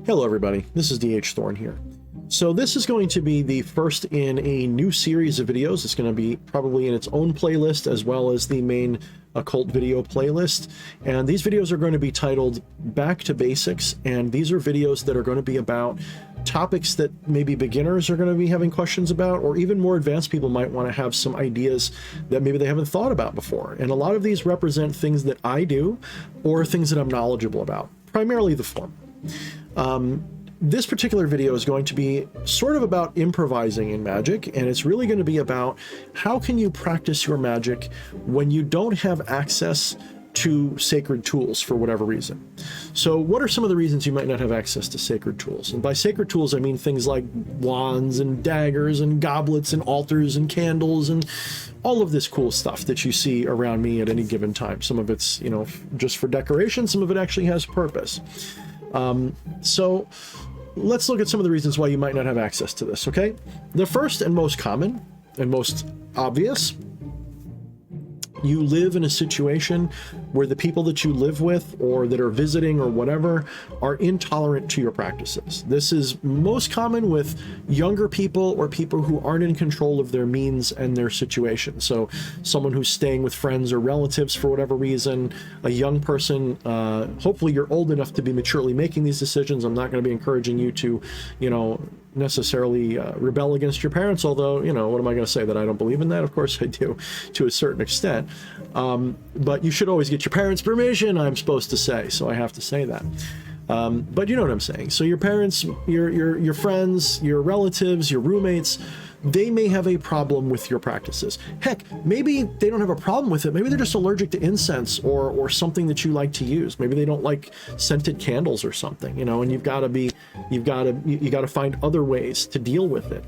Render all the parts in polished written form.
Hello everybody, this is DH Thorne here. So this is going to be the first in a new series of videos. It's going to be probably in its own playlist as well as the main occult video playlist. And these videos are going to be titled Back to Basics. And these are videos that are going to be about topics that maybe beginners are going to be having questions about, or even more advanced people might want to have some ideas that maybe they haven't thought about before. And a lot of these represent things that I do or things that I'm knowledgeable about, primarily the former. This particular video is going to be sort of about improvising in magic, and it's really going to be about how can you practice your magic when you don't have access to sacred tools for whatever reason. So what are some of the reasons you might not have access to sacred tools? And by sacred tools, I mean things like wands and daggers and goblets and altars and candles and all of this cool stuff that you see around me at any given time. Some of it's, you know, just for decoration. Some of it actually has purpose. So let's look at some of the reasons why you might not have access to this, okay? The first and most common and most obvious, you live in a situation where the people that you live with or that are visiting or whatever are intolerant to your practices. This is most common with younger people or people who aren't in control of their means and their situation. So someone who's staying with friends or relatives for whatever reason, a young person, hopefully you're old enough to be maturely making these decisions. I'm not going to be encouraging you to, you know, necessarily rebel against your parents, although, you know, what am I going to say, that I don't believe in that? Of course I do, to a certain extent. But you should always get your parents' permission, I'm supposed to say, so I have to say that. But you know what I'm saying. So your parents, your friends, your relatives, your roommates, they may have a problem with your practices. Heck, maybe they don't have a problem with it. Maybe they're just allergic to incense or something that you like to use. Maybe they don't like scented candles or something, you know, and you got to find other ways to deal with it.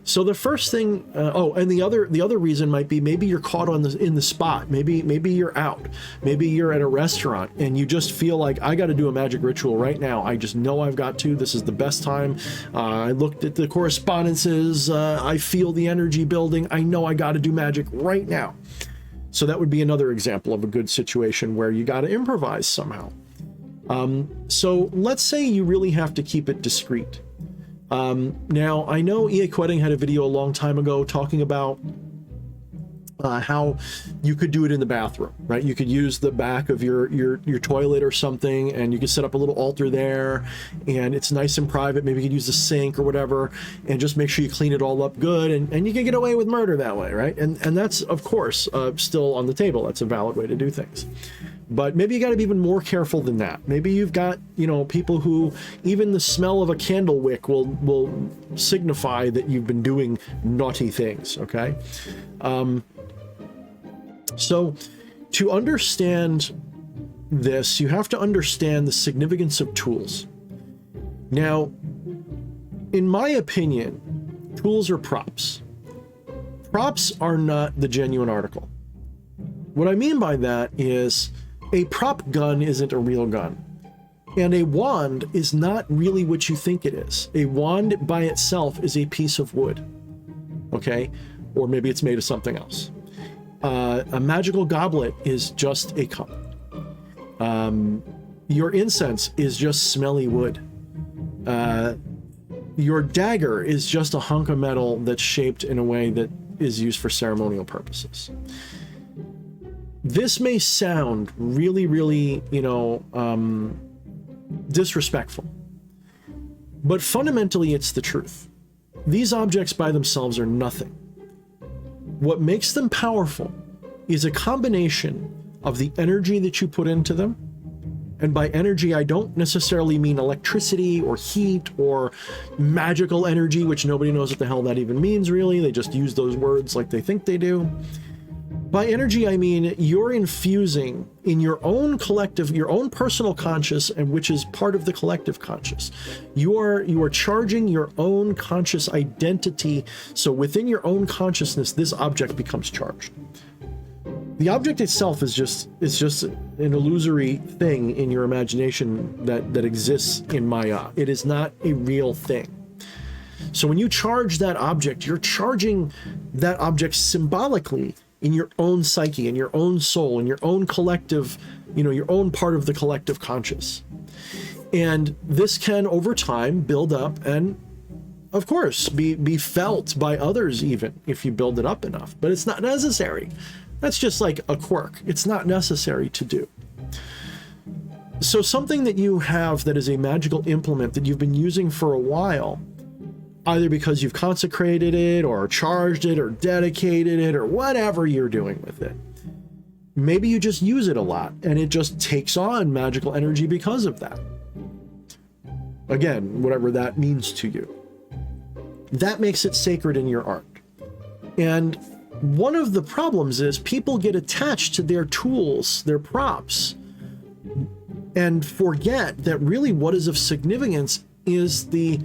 So the first thing, and the other reason might be maybe you're caught in the spot. Maybe you're out. Maybe you're at a restaurant and you just feel like, I got to do a magic ritual right now. I just know I've got to. This is the best time. I looked at the correspondences. I feel the energy building. I know I got to do magic right now. So that would be another example of a good situation where you got to improvise somehow. So let's say you really have to keep it discreet. Now, I know E.A. Quetting had a video a long time ago talking about how you could do it in the bathroom, right? You could use the back of your toilet or something, and you could set up a little altar there, and it's nice and private. Maybe you could use the sink or whatever, and just make sure you clean it all up good, and you can get away with murder that way, right? And that's, of course, still on the table. That's a valid way to do things. But maybe you got to be even more careful than that. Maybe you've got, you know, people who even the smell of a candle wick will signify that you've been doing naughty things, okay? So to understand this, you have to understand the significance of tools. Now, in my opinion, tools are props. Props are not the genuine article. What I mean by that is, a prop gun isn't a real gun, and a wand is not really what you think it is. A wand by itself is a piece of wood, okay? Or maybe it's made of something else. A magical goblet is just a cup. Your incense is just smelly wood. Your dagger is just a hunk of metal that's shaped in a way that is used for ceremonial purposes. This may sound really, really, you know, disrespectful, but fundamentally it's the truth. These objects by themselves are nothing. What makes them powerful is a combination of the energy that you put into them. And by energy, I don't necessarily mean electricity or heat or magical energy, which nobody knows what the hell that even means, really. They just use those words like they think they do. By energy, I mean you're infusing in your own collective, your own personal conscious, and which is part of the collective conscious. You are charging your own conscious identity. So within your own consciousness, this object becomes charged. The object itself is just an illusory thing in your imagination that exists in Maya. It is not a real thing. So when you charge that object, you're charging that object symbolically in your own psyche, in your own soul, in your own collective, you know, your own part of the collective conscious. And this can, over time, build up and, of course, be felt by others even if you build it up enough. But it's not necessary. That's just like a quirk. It's not necessary to do. So something that you have that is a magical implement that you've been using for a while, either because you've consecrated it or charged it or dedicated it or whatever you're doing with it, maybe you just use it a lot and it just takes on magical energy because of that. Again, whatever that means to you. That makes it sacred in your art. And one of the problems is people get attached to their tools, their props, and forget that really what is of significance is the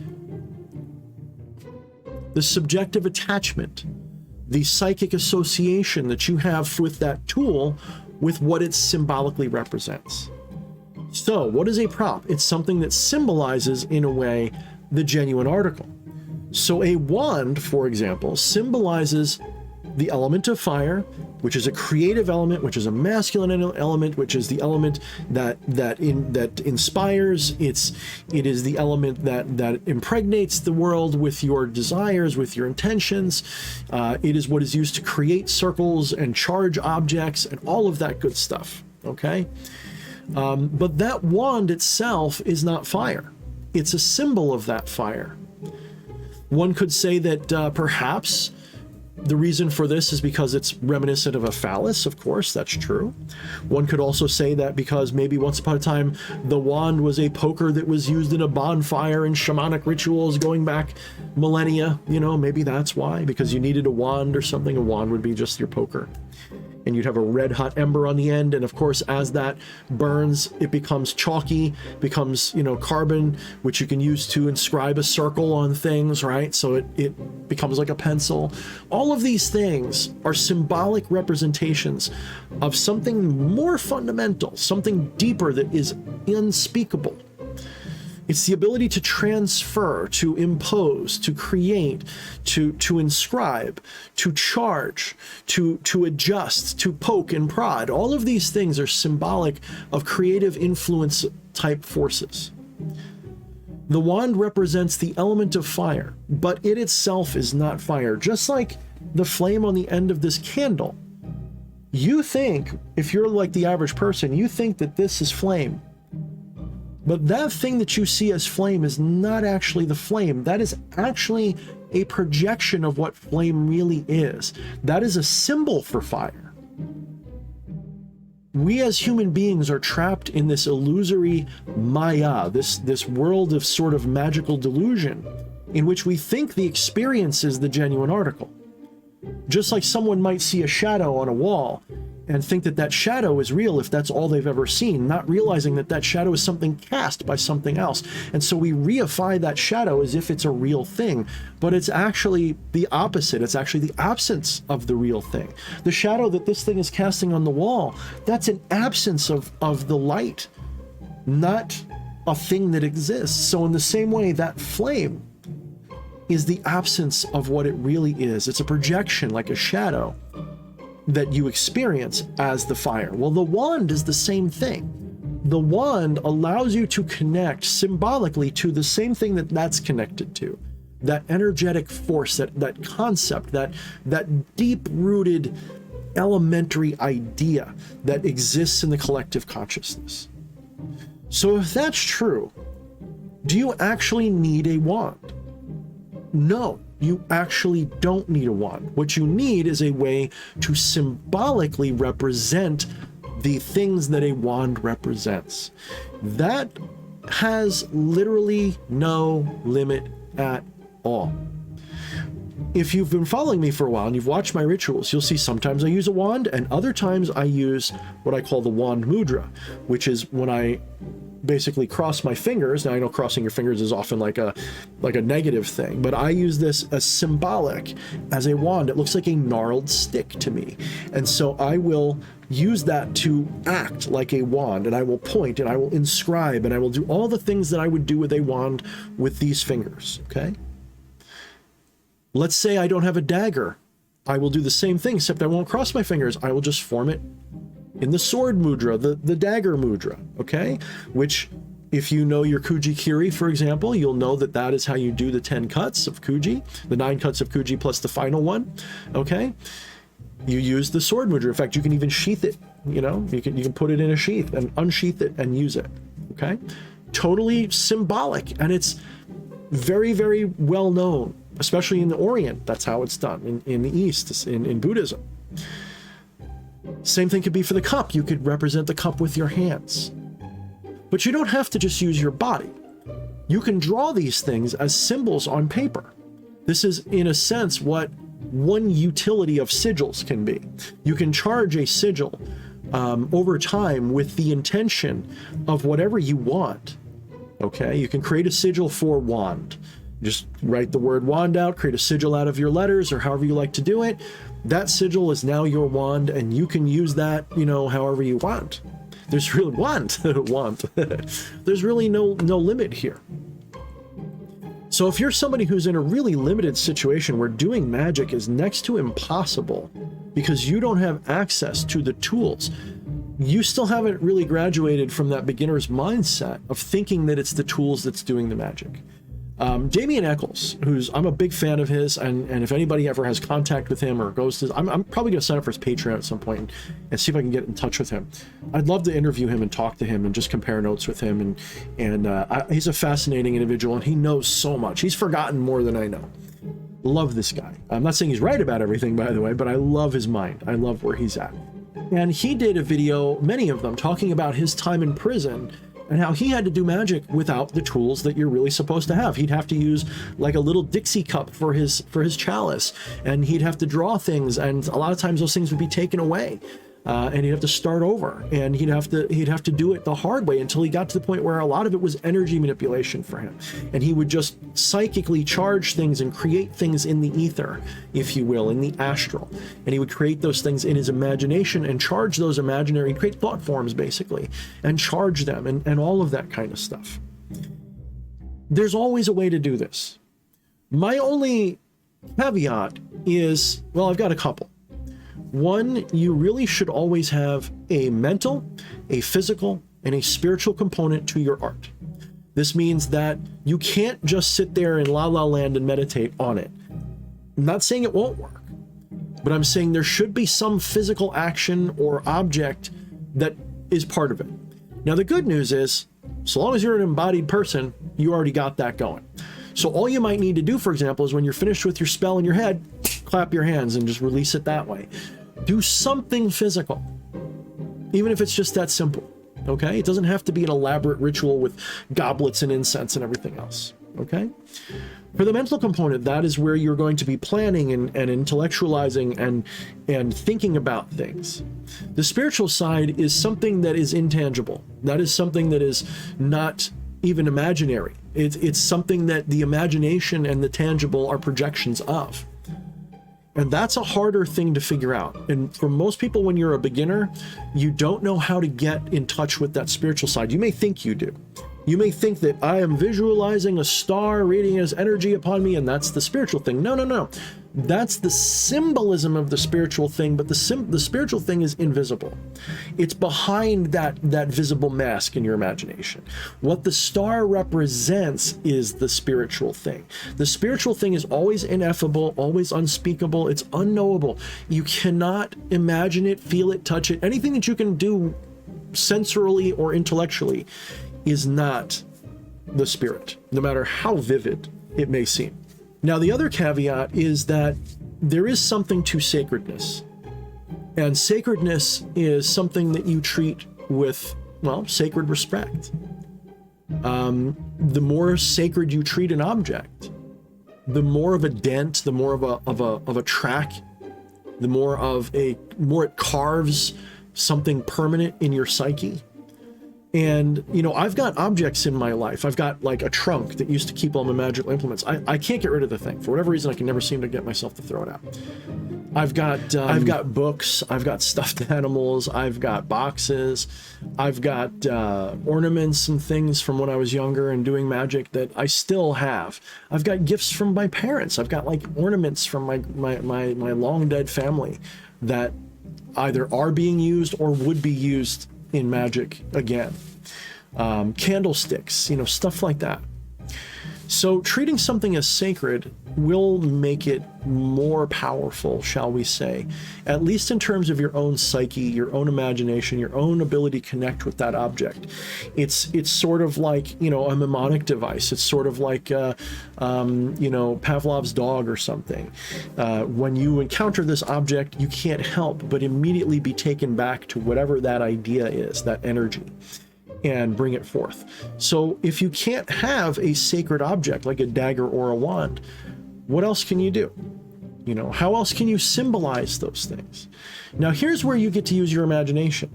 subjective attachment, the psychic association that you have with that tool, with what it symbolically represents. So what is a prop? It's something that symbolizes, in a way, the genuine article. So a wand, for example, symbolizes the element of fire, which is a creative element, which is a masculine element, which is the element that inspires. It is the element that impregnates the world with your desires, with your intentions. It is what is used to create circles and charge objects and all of that good stuff. Okay, but that wand itself is not fire. It's a symbol of that fire. One could say that perhaps the reason for this is because it's reminiscent of a phallus. Of course, that's true. One could also say that because maybe once upon a time the wand was a poker that was used in a bonfire in shamanic rituals going back millennia. You know, maybe that's why, because you needed a wand or something. A wand would be just your poker. And you'd have a red hot ember on the end. And of course, as that burns, it becomes chalky, becomes, you know, carbon, which you can use to inscribe a circle on things, right? So it becomes like a pencil. All of these things are symbolic representations of something more fundamental, something deeper that is unspeakable. It's the ability to transfer, to impose, to create, to inscribe, to charge, to adjust, to poke and prod. All of these things are symbolic of creative influence type forces. The wand represents the element of fire, but it itself is not fire. Just like the flame on the end of this candle. You think, if you're like the average person, you think that this is flame. But that thing that you see as flame is not actually the flame. That is actually a projection of what flame really is. That is a symbol for fire. We as human beings are trapped in this illusory maya, this world of sort of magical delusion, in which we think the experience is the genuine article. Just like someone might see a shadow on a wall and think that that shadow is real if that's all they've ever seen, not realizing that that shadow is something cast by something else. And so we reify that shadow as if it's a real thing, but it's actually the opposite. It's actually the absence of the real thing. The shadow that this thing is casting on the wall, that's an absence of the light, not a thing that exists. So in the same way, that flame is the absence of what it really is. It's a projection, like a shadow, that you experience as the fire. Well, the wand is the same thing. The wand allows you to connect symbolically to the same thing that's connected to. That energetic force, that concept, that deep-rooted elementary idea that exists in the collective consciousness. So if that's true, do you actually need a wand? No. You actually don't need a wand. What you need is a way to symbolically represent the things that a wand represents. That has literally no limit at all. If you've been following me for a while and you've watched my rituals, you'll see sometimes I use a wand and other times I use what I call the wand mudra, which is when I basically cross my fingers. Now I know crossing your fingers is often like a negative thing, but I use this as symbolic, as a wand. It looks like a gnarled stick to me. And so I will use that to act like a wand, and I will point and I will inscribe and I will do all the things that I would do with a wand with these fingers, okay? Let's say I don't have a dagger. I will do the same thing, except I won't cross my fingers. I will just form it in the sword mudra, the dagger mudra, okay? Which If you know your Kuji Kiri, for example, you'll know that that is how you do the 10 cuts of Kuji, the 9 cuts of Kuji plus the final one, okay? You use the sword mudra. In fact, you can even sheath it, you know? You can put it in a sheath and unsheath it and use it, okay? Totally symbolic, and it's very, very well known, especially in the Orient. That's how it's done. In the East, in Buddhism. Same thing could be for the cup. You could represent the cup with your hands. But you don't have to just use your body. You can draw these things as symbols on paper. This is, in a sense, what one utility of sigils can be. You can charge a sigil over time with the intention of whatever you want. Okay, you can create a sigil for wand. Just write the word wand out, create a sigil out of your letters or however you like to do it. That sigil is now your wand, and you can use that, you know, however you want. There's really There's really no limit here. So if you're somebody who's in a really limited situation where doing magic is next to impossible because you don't have access to the tools, you still haven't really graduated from that beginner's mindset of thinking that it's the tools that's doing the magic. Damien Eccles, I'm a big fan of his, and if anybody ever has contact with him or goes to, I'm probably going to sign up for his Patreon at some point and see if I can get in touch with him. I'd love to interview him and talk to him and just compare notes with him. And he's a fascinating individual, and he knows so much. He's forgotten more than I know. Love this guy. I'm not saying he's right about everything, by the way, but I love his mind. I love where he's at. And he did a video, many of them, talking about his time in prison and how he had to do magic without the tools that you're really supposed to have. He'd have to use like a little Dixie cup for his chalice, and he'd have to draw things, and a lot of times those things would be taken away, and he'd have to start over, and he'd have to do it the hard way until he got to the point where a lot of it was energy manipulation for him, and he would just psychically charge things and create things in the ether, if you will, in the astral, and he would create those things in his imagination and charge those imaginary, create thought forms basically, and charge them, and all of that kind of stuff. There's always a way to do this. My only caveat is, well, I've got a couple. One, you really should always have a mental, a physical, and a spiritual component to your art. This means that you can't just sit there in la la land and meditate on it. I'm not saying it won't work, but I'm saying there should be some physical action or object that is part of it. Now, the good news is, so long as you're an embodied person, you already got that going. So all you might need to do, for example, is when you're finished with your spell in your head, clap your hands and just release it that way. Do something physical, even if it's just that simple, okay? It doesn't have to be an elaborate ritual with goblets and incense and everything else, okay? For the mental component, that is where you're going to be planning and intellectualizing and thinking about things. The spiritual side is something that is intangible. That is something that is not even imaginary. It's something that the imagination and the tangible are projections of. And that's a harder thing to figure out. And for most people, when you're a beginner, you don't know how to get in touch with that spiritual side. You may think you do. You may think that I am visualizing a star radiating as energy upon me, and that's the spiritual thing. No, no, no. That's the symbolism of the spiritual thing, but the spiritual thing is invisible. It's behind that visible mask in your imagination. What the star represents is the spiritual thing. The spiritual thing is always ineffable, always unspeakable. It's unknowable. You cannot imagine it, feel it, touch it. Anything that you can do sensorily or intellectually is not the spirit, no matter how vivid it may seem. Now, the other caveat is that there is something to sacredness. And sacredness is something that you treat with, well, sacred respect. The more sacred you treat an object, the more of a dent, the more of a track, the more it carves something permanent in your psyche. And, you know, I've got objects in my life. I've got like a trunk that used to keep all my magical implements. I can't get rid of the thing. For whatever reason, I can never seem to get myself to throw it out. I've got books. I've got stuffed animals. I've got boxes. I've got ornaments and things from when I was younger and doing magic that I still have. I've got gifts from my parents. I've got like ornaments from my long dead family that either are being used or would be used in magic again. candlesticks, you know, stuff like that. So treating something as sacred will make it more powerful, shall we say, at least in terms of your own psyche, your own imagination, your own ability to connect with that object. It's sort of like, you know, a mnemonic device. It's sort of like, you know, Pavlov's dog or something. When you encounter this object, you can't help but immediately be taken back to whatever that idea is, that energy, and bring it forth. So if you can't have a sacred object like a dagger or a wand, what else can you do? You know, how else can you symbolize those things? Now, here's where you get to use your imagination.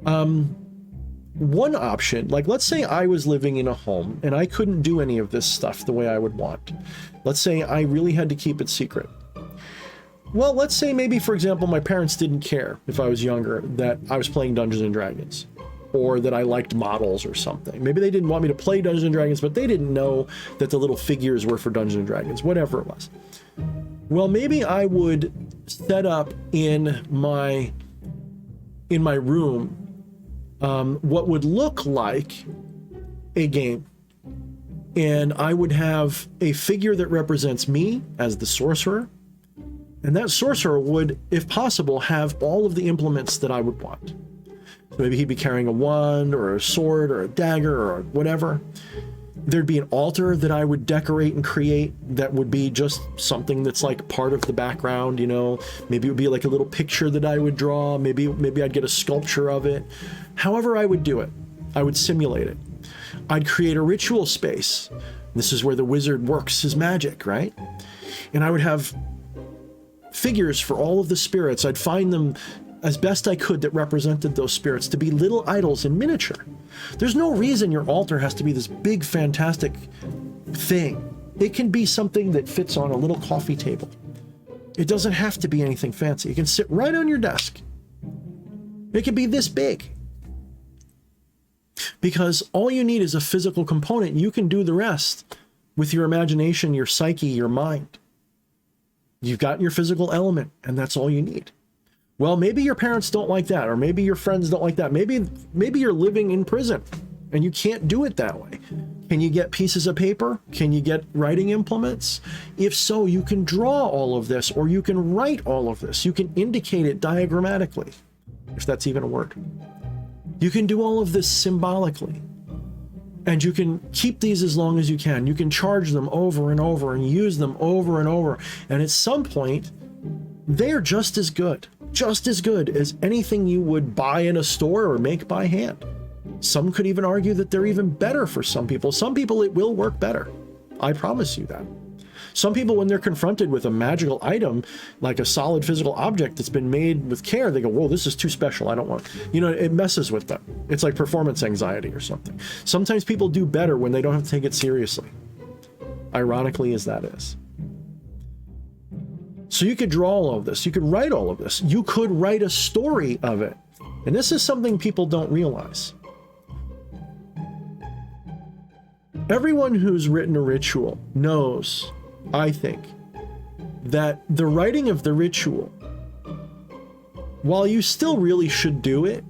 One option, like let's say I was living in a home and I couldn't do any of this stuff the way I would want. Let's say I really had to keep it secret. Well, let's say maybe, for example, my parents didn't care if I was younger that I was playing Dungeons and Dragons, or that I liked models or something. Maybe they didn't want me to play Dungeons and Dragons, but they didn't know that the little figures were for Dungeons and Dragons, whatever it was. Well, maybe I would set up in my room what would look like a game. And I would have a figure that represents me as the sorcerer. And that sorcerer would, if possible, have all of the implements that I would want. Maybe he'd be carrying a wand or a sword or a dagger or whatever. There'd be an altar that I would decorate and create that would be just something that's like part of the background, you know. Maybe it would be like a little picture that I would draw. Maybe I'd get a sculpture of it. However I would do it, I would simulate it. I'd create a ritual space. This is where the wizard works his magic, right? And I would have figures for all of the spirits. I'd find them as best I could that represented those spirits to be little idols in miniature. There's no reason your altar has to be this big, fantastic thing. It can be something that fits on a little coffee table. It doesn't have to be anything fancy. It can sit right on your desk. It can be this big. Because all you need is a physical component. You can do the rest with your imagination, your psyche, your mind. You've got your physical element, and that's all you need. Well, maybe your parents don't like that, or maybe your friends don't like that. Maybe you're living in prison and you can't do it that way. Can you get pieces of paper? Can you get writing implements? If so, you can draw all of this, or you can write all of this. You can indicate it diagrammatically, if that's even a word. You can do all of this symbolically, and you can keep these as long as you can. You can charge them over and over and use them over and over. And at some point, they're just as good as anything you would buy in a store or make by hand. Some could even argue that they're even better for some people. Some people, it will work better. I promise you that. Some people, when they're confronted with a magical item, like a solid physical object that's been made with care, they go, whoa, this is too special. I don't want, you know, it messes with them. It's like performance anxiety or something. Sometimes people do better when they don't have to take it seriously. Ironically as that is. So you could draw all of this. You could write all of this. You could write a story of it. And this is something people don't realize. Everyone who's written a ritual knows, I think, that the writing of the ritual, while you still really should do it,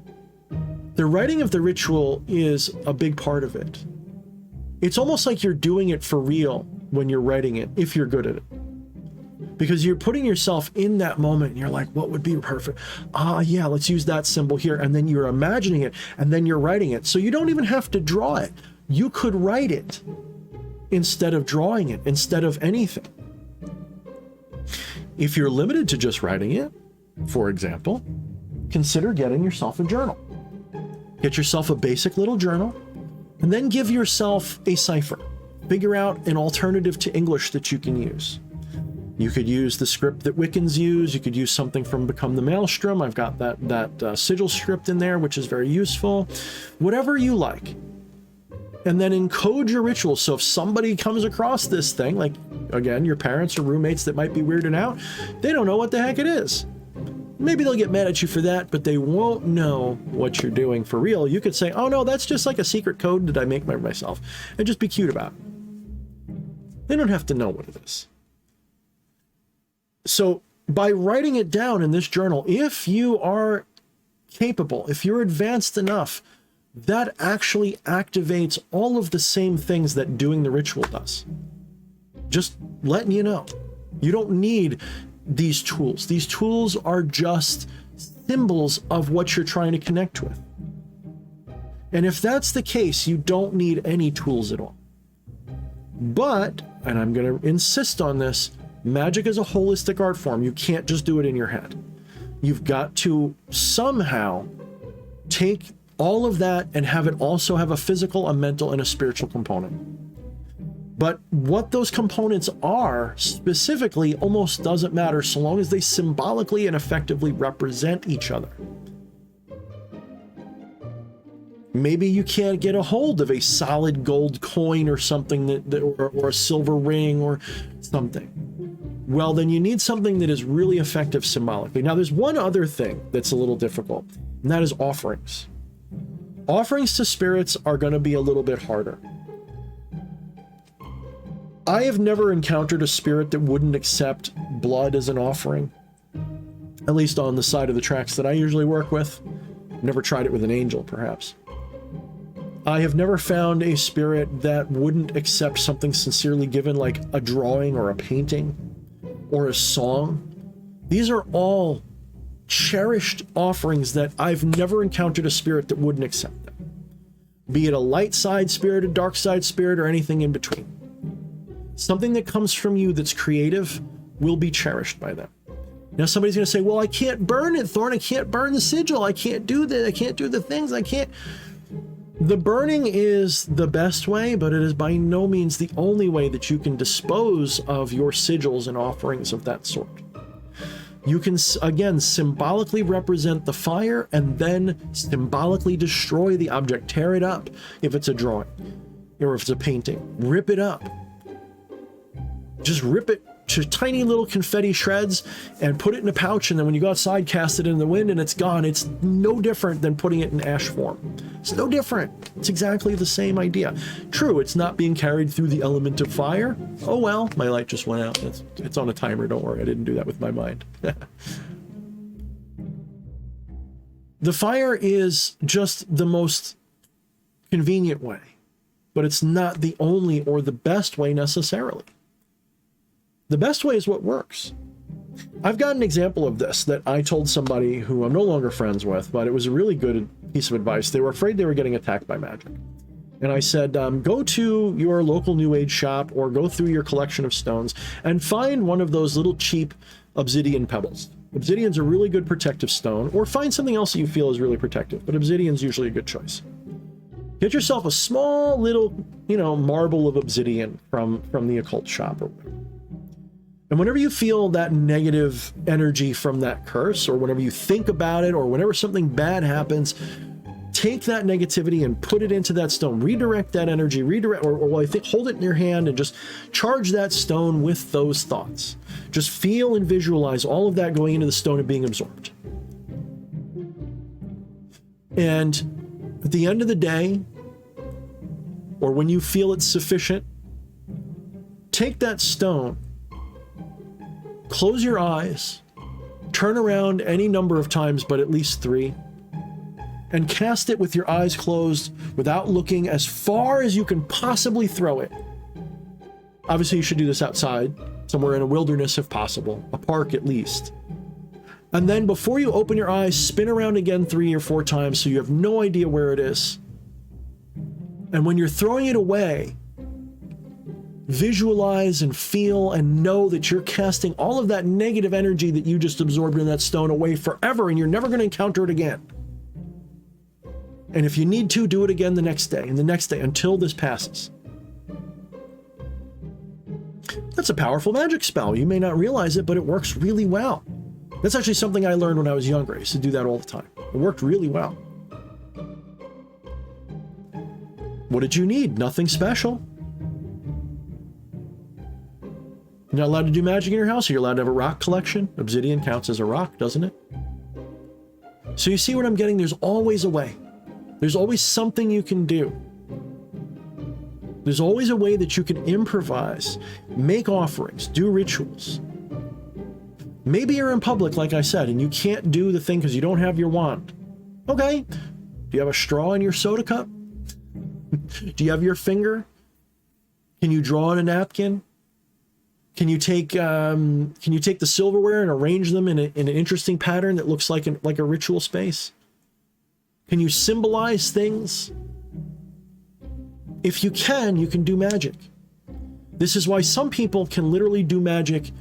the writing of the ritual is a big part of it. It's almost like you're doing it for real when you're writing it, if you're good at it. Because you're putting yourself in that moment and you're like, what would be perfect? Yeah, let's use that symbol here. And then you're imagining it and then you're writing it. So you don't even have to draw it. You could write it instead of drawing it, instead of anything. If you're limited to just writing it, for example, consider getting yourself a journal. Get yourself a basic little journal and then give yourself a cipher. Figure out an alternative to English that you can use. You could use the script that Wiccans use. You could use something from Become the Maelstrom. I've got that sigil script in there, which is very useful. Whatever you like. And then encode your rituals. So if somebody comes across this thing, like, again, your parents or roommates that might be weirded out, they don't know what the heck it is. Maybe they'll get mad at you for that, but they won't know what you're doing for real. You could say, oh no, that's just like a secret code that I make by myself, and just be cute about it. They don't have to know what it is. So by writing it down in this journal, if you are capable, if you're advanced enough that actually activates all of the same things that doing the ritual does. Just letting you know. You don't need these tools. These tools are just symbols of what you're trying to connect with. And if that's the case, you don't need any tools at all. But, and I'm going to insist on this, magic is a holistic art form. You can't just do it in your head. You've got to somehow take all of that and have it also have a physical, a mental, and a spiritual component. But what those components are specifically almost doesn't matter so long as they symbolically and effectively represent each other. Maybe you can't get a hold of a solid gold coin or something or a silver ring or something. Well, then you need something that is really effective symbolically. Now, there's one other thing that's a little difficult, and that is offerings. Offerings to spirits are going to be a little bit harder. I have never encountered a spirit that wouldn't accept blood as an offering, at least on the side of the tracks that I usually work with. Never tried it with an angel, perhaps. I have never found a spirit that wouldn't accept something sincerely given, like a drawing or a painting or a song. These are all cherished offerings that I've never encountered a spirit that wouldn't accept them. Be it a light side spirit, a dark side spirit, or anything in between. Something that comes from you that's creative will be cherished by them. Now somebody's going to say, well, I can't burn it, Thorne. I can't burn the sigil. I can't do that. I can't do the things. I can't. The burning is the best way, but it is by no means the only way that you can dispose of your sigils and offerings of that sort. You can, again, symbolically represent the fire and then symbolically destroy the object. Tear it up if it's a drawing or if it's a painting. Rip it up. Just rip it to tiny little confetti shreds and put it in a pouch, and then when you go outside, cast it in the wind and it's gone. It's no different than putting it in ash form. It's no different. It's exactly the same idea. True, it's not being carried through the element of fire. Oh well, my light just went out. It's on a timer, don't worry, I didn't do that with my mind. The fire is just the most convenient way, but it's not the only or the best way necessarily. The best way is what works. I've got an example of this that I told somebody who I'm no longer friends with, but it was a really good piece of advice. They were afraid they were getting attacked by magic. And I said, go to your local New Age shop or go through your collection of stones and find one of those little cheap obsidian pebbles. Obsidian's a really good protective stone, or find something else that you feel is really protective, but obsidian's usually a good choice. Get yourself a small little, marble of obsidian from the occult shop or whatever. And whenever you feel that negative energy from that curse, or whenever you think about it, or whenever something bad happens, take that negativity and put it into that stone. Redirect that energy, hold it in your hand and just charge that stone with those thoughts. Just feel and visualize all of that going into the stone and being absorbed. And at the end of the day, or when you feel it's sufficient, take that stone, close your eyes, turn around any number of times, but at least 3, and cast it with your eyes closed without looking as far as you can possibly throw it. Obviously, you should do this outside, somewhere in a wilderness if possible, a park at least. And then before you open your eyes, spin around again 3 or 4 times so you have no idea where it is. And when you're throwing it away, visualize and feel and know that you're casting all of that negative energy that you just absorbed in that stone away forever, and you're never going to encounter it again. And if you need to, do it again the next day and the next day until this passes. That's a powerful magic spell. You may not realize it, but it works really well. That's actually something I learned when I was younger. I used to do that all the time. It worked really well. What did you need? Nothing special. You're not allowed to do magic in your house, or you're allowed to have a rock collection. Obsidian counts as a rock, doesn't it? So you see what I'm getting? There's always a way. There's always something you can do. There's always a way that you can improvise, make offerings, do rituals. Maybe you're in public, like I said, and you can't do the thing because you don't have your wand. Okay, Do you have a straw in your soda cup? Do you have your finger? Can you draw on a napkin? Can you take the silverware and arrange them in an interesting pattern that looks like a ritual space? Can you symbolize things? If you can do magic. This is why some people can literally do magic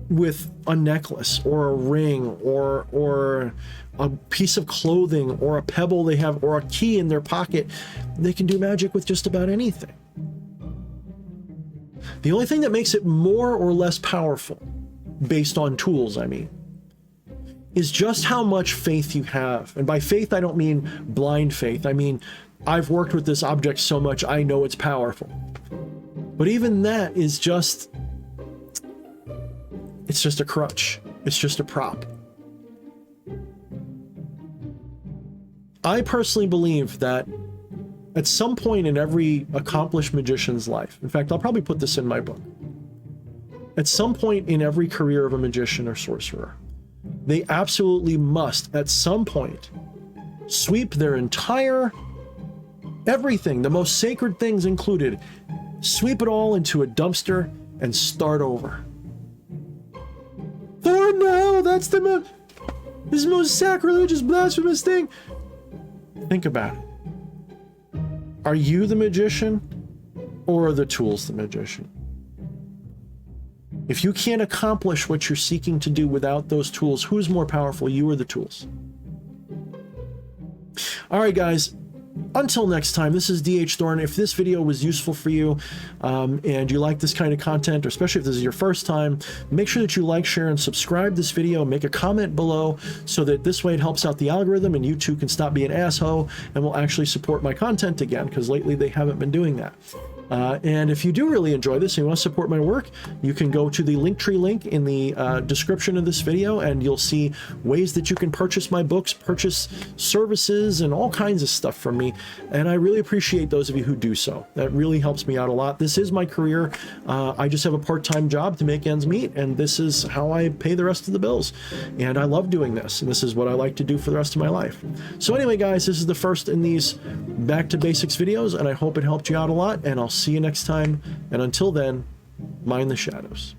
with a necklace or a ring or a piece of clothing or a pebble they have or a key in their pocket. They can do magic with just about anything. The only thing that makes it more or less powerful, based on tools, I mean, is just how much faith you have. And by faith, I don't mean blind faith. I mean, I've worked with this object so much, I know it's powerful. But even that is just, it's just a crutch. It's just a prop. I personally believe that at some point in every accomplished magician's life, in fact, I'll probably put this in my book, at some point in every career of a magician or sorcerer, they absolutely must, at some point, sweep their entire everything, the most sacred things included, sweep it all into a dumpster and start over. Thorne, no, that's this is the most sacrilegious, blasphemous thing. Think about it. Are you the magician, or are the tools the magician? If you can't accomplish what you're seeking to do without those tools, who's more powerful, you or the tools? All right, guys. Until next time, this is DH Thorne. If this video was useful for you and you like this kind of content, or especially if this is your first time, make sure that you like, share, and subscribe this video. Make a comment below so that this way it helps out the algorithm and you too can stop being an asshole and will actually support my content again, because lately they haven't been doing that. And if you do really enjoy this and you want to support my work, you can go to the Linktree link in the description of this video, and you'll see ways that you can purchase my books, purchase services, and all kinds of stuff from me. And I really appreciate those of you who do so. That really helps me out a lot. This is my career. I just have a part-time job to make ends meet, and this is how I pay the rest of the bills. And I love doing this, and this is what I like to do for the rest of my life. So anyway, guys, this is the first in these Back to Basics videos, and I hope it helped you out a lot, and I'll see you next time. And until then, mind the shadows.